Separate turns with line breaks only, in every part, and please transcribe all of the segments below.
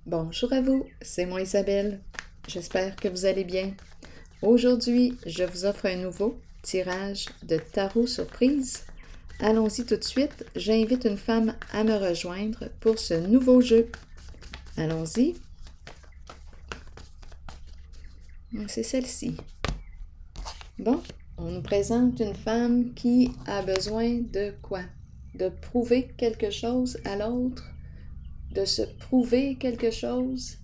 Bonjour à vous, c'est moi Isabelle. J'espère que vous allez bien. Aujourd'hui, je vous offre un nouveau tirage de tarot surprise. Allons-y tout de suite. J'invite une femme à me rejoindre pour ce nouveau jeu. Allons-y. C'est celle-ci. Bon, on nous présente une femme qui a besoin de quoi? De prouver quelque chose à l'autre? De se prouver quelque chose?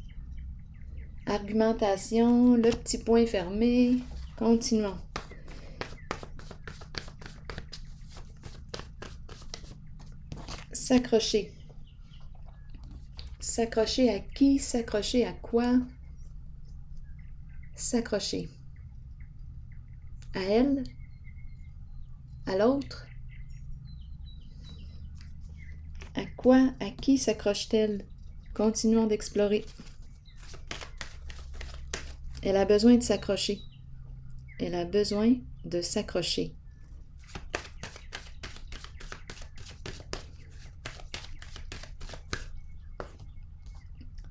Argumentation, le petit point fermé. Continuons. S'accrocher. S'accrocher à qui? S'accrocher à quoi? S'accrocher. À elle? À l'autre? À quoi? À qui s'accroche-t-elle? Continuons d'explorer. Elle a besoin de s'accrocher. Elle a besoin de s'accrocher.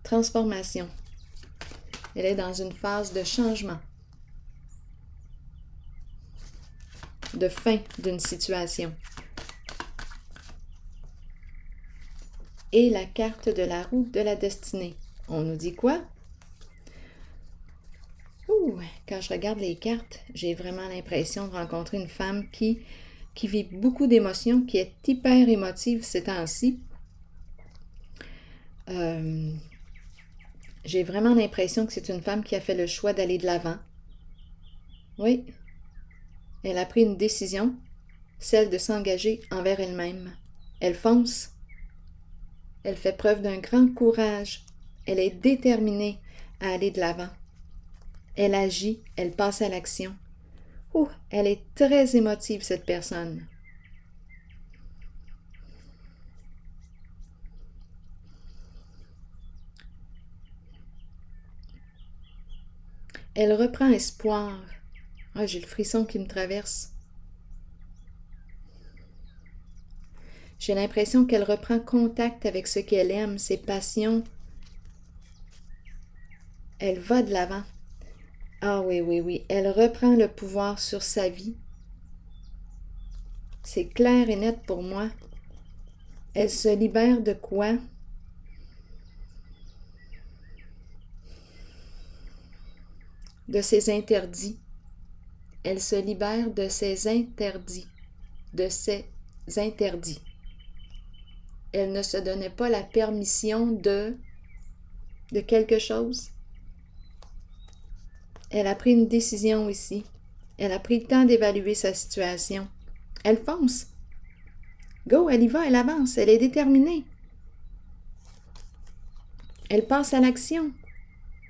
Transformation. Elle est dans une phase de changement, de fin d'une situation. Et la carte de la roue de la destinée. On nous dit quoi? Quand je regarde les cartes, j'ai vraiment l'impression de rencontrer une femme qui vit beaucoup d'émotions, qui est hyper émotive ces temps-ci. J'ai vraiment l'impression que c'est une femme qui a fait le choix d'aller de l'avant. Oui, elle a pris une décision, celle de s'engager envers elle-même. Elle fonce. Elle fait preuve d'un grand courage. Elle est déterminée à aller de l'avant. Elle agit, elle passe à l'action. Elle est très émotive, cette personne. Elle reprend espoir. J'ai le frisson qui me traverse. J'ai l'impression qu'elle reprend contact avec ce qu'elle aime, ses passions. Elle va de l'avant. Oui. Elle reprend le pouvoir sur sa vie. C'est clair et net pour moi. Elle se libère de quoi? De ses interdits. Elle se libère de ses interdits. De ses interdits. Elle ne se donnait pas la permission de quelque chose. Elle a pris une décision ici. Elle a pris le temps d'évaluer sa situation. Elle fonce. Go, elle y va, elle avance, elle est déterminée. Elle passe à l'action,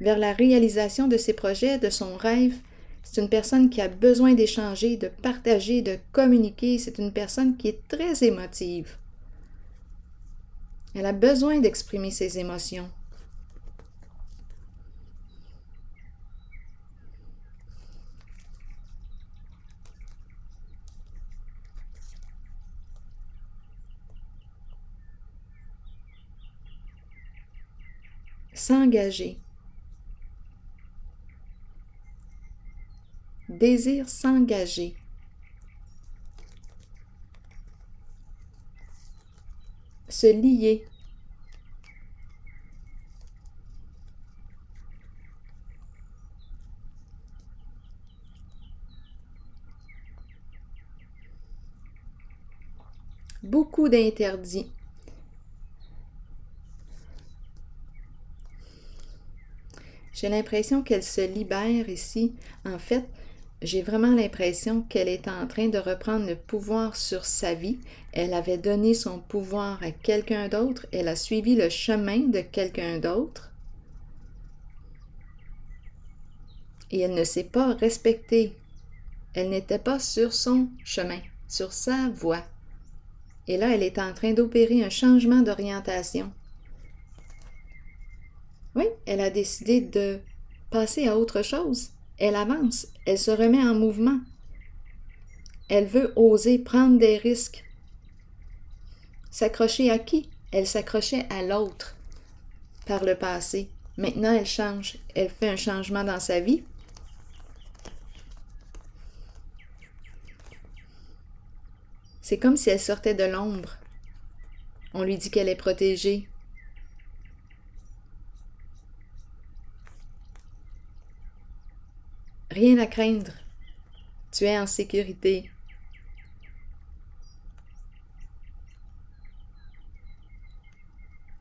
vers la réalisation de ses projets, de son rêve. C'est une personne qui a besoin d'échanger, de partager, de communiquer. C'est une personne qui est très émotive. Elle a besoin d'exprimer ses émotions. S'engager. Désir s'engager. Se lier. Beaucoup d'interdits. J'ai l'impression qu'elle se libère ici. En fait, j'ai vraiment l'impression qu'elle est en train de reprendre le pouvoir sur sa vie. Elle avait donné son pouvoir à quelqu'un d'autre. Elle a suivi le chemin de quelqu'un d'autre. Et elle ne s'est pas respectée. Elle n'était pas sur son chemin, sur sa voie. Et là, elle est en train d'opérer un changement d'orientation. Oui, elle a décidé de passer à autre chose. Elle avance, elle se remet en mouvement. Elle veut oser prendre des risques. S'accrocher à qui? Elle s'accrochait à l'autre. par le passé. Maintenant, elle change. Elle fait un changement dans sa vie. C'est comme si elle sortait de l'ombre. On lui dit qu'elle est protégée. Rien à craindre. Tu es en sécurité.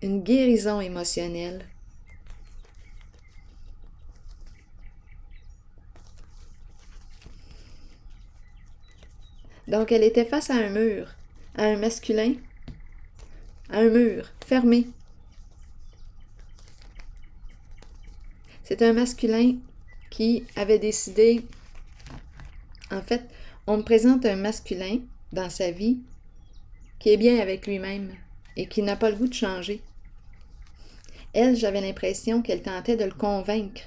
Une guérison émotionnelle. Donc, elle était face à un mur, à un masculin, à un mur, fermé. C'est un masculin qui avait décidé... En fait, on me présente un masculin dans sa vie qui est bien avec lui-même et qui n'a pas le goût de changer. Elle, j'avais l'impression qu'elle tentait de le convaincre.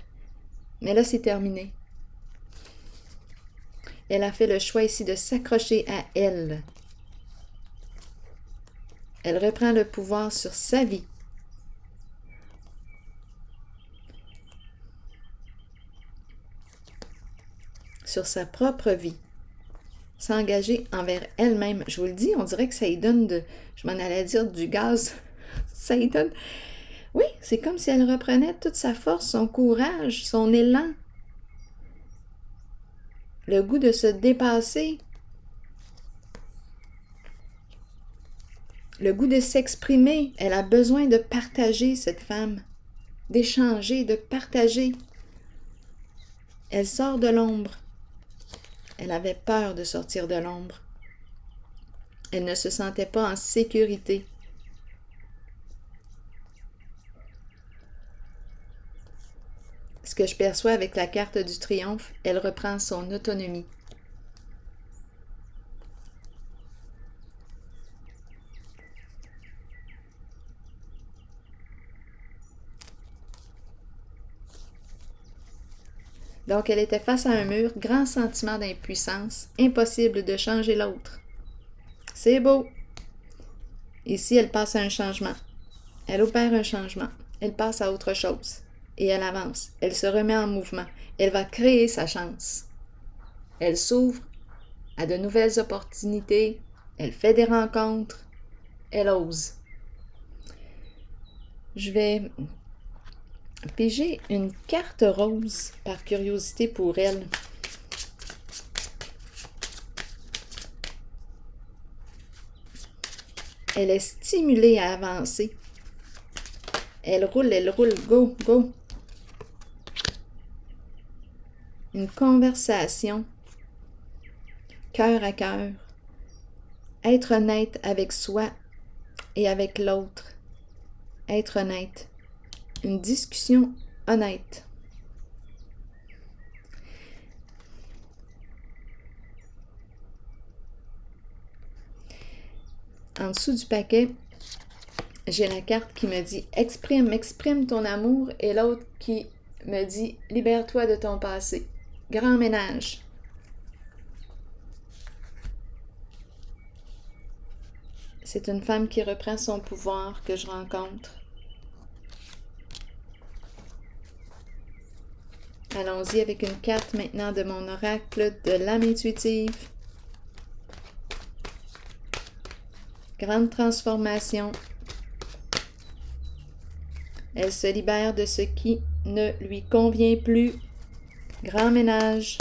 Mais là, c'est terminé. Elle a fait le choix ici de s'accrocher à elle. Elle reprend le pouvoir sur sa vie. Sur sa propre vie. S'engager envers elle-même. Je vous le dis, on dirait que ça y donne je m'en allais dire du gaz. Ça y donne... Oui, c'est comme si elle reprenait toute sa force, son courage, son élan. Le goût de se dépasser. Le goût de s'exprimer. Elle a besoin de partager, cette femme. D'échanger, de partager. Elle sort de l'ombre. Elle avait peur de sortir de l'ombre. Elle ne se sentait pas en sécurité. Ce que je perçois avec la carte du triomphe, elle reprend son autonomie. Donc, elle était face à un mur, grand sentiment d'impuissance, impossible de changer l'autre. C'est beau! Ici, elle passe à un changement. Elle opère un changement. Elle passe à autre chose. Et elle avance. Elle se remet en mouvement. Elle va créer sa chance. Elle s'ouvre à de nouvelles opportunités. Elle fait des rencontres. Elle ose. Je vais piger une carte rose par curiosité pour elle. Elle est stimulée à avancer. Elle roule, go, go. Une conversation, cœur à cœur. Être honnête avec soi et avec l'autre. Être honnête. Une discussion honnête. En dessous du paquet, j'ai la carte qui me dit « Exprime ton amour » et l'autre qui me dit « Libère-toi de ton passé. Grand ménage. » C'est une femme qui reprend son pouvoir que je rencontre. Allons-y avec une carte maintenant de mon oracle de l'âme intuitive. Grande transformation. Elle se libère de ce qui ne lui convient plus. Grand ménage.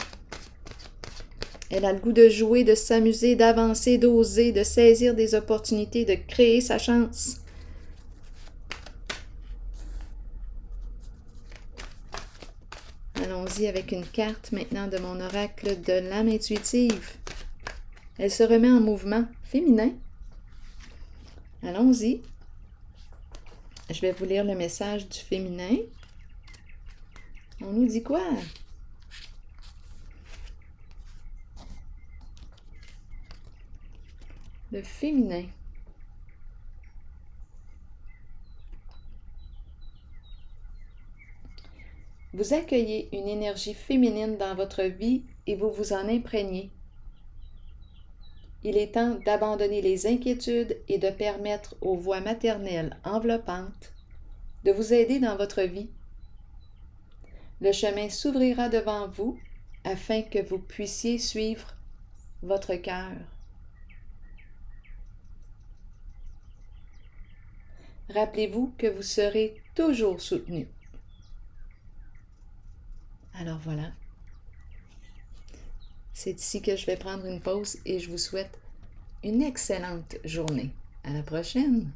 Elle a le goût de jouer, de s'amuser, d'avancer, d'oser, de saisir des opportunités, de créer sa chance. Allons-y avec une carte maintenant de mon oracle de l'âme intuitive. Elle se remet en mouvement féminin. Allons-y. Je vais vous lire le message du féminin. On nous dit quoi? Le féminin. Vous accueillez une énergie féminine dans votre vie et vous vous en imprégnez. Il est temps d'abandonner les inquiétudes et de permettre aux voix maternelles enveloppantes de vous aider dans votre vie. Le chemin s'ouvrira devant vous afin que vous puissiez suivre votre cœur. Rappelez-vous que vous serez toujours soutenu. Alors voilà. C'est ici que je vais prendre une pause et je vous souhaite une excellente journée. À la prochaine!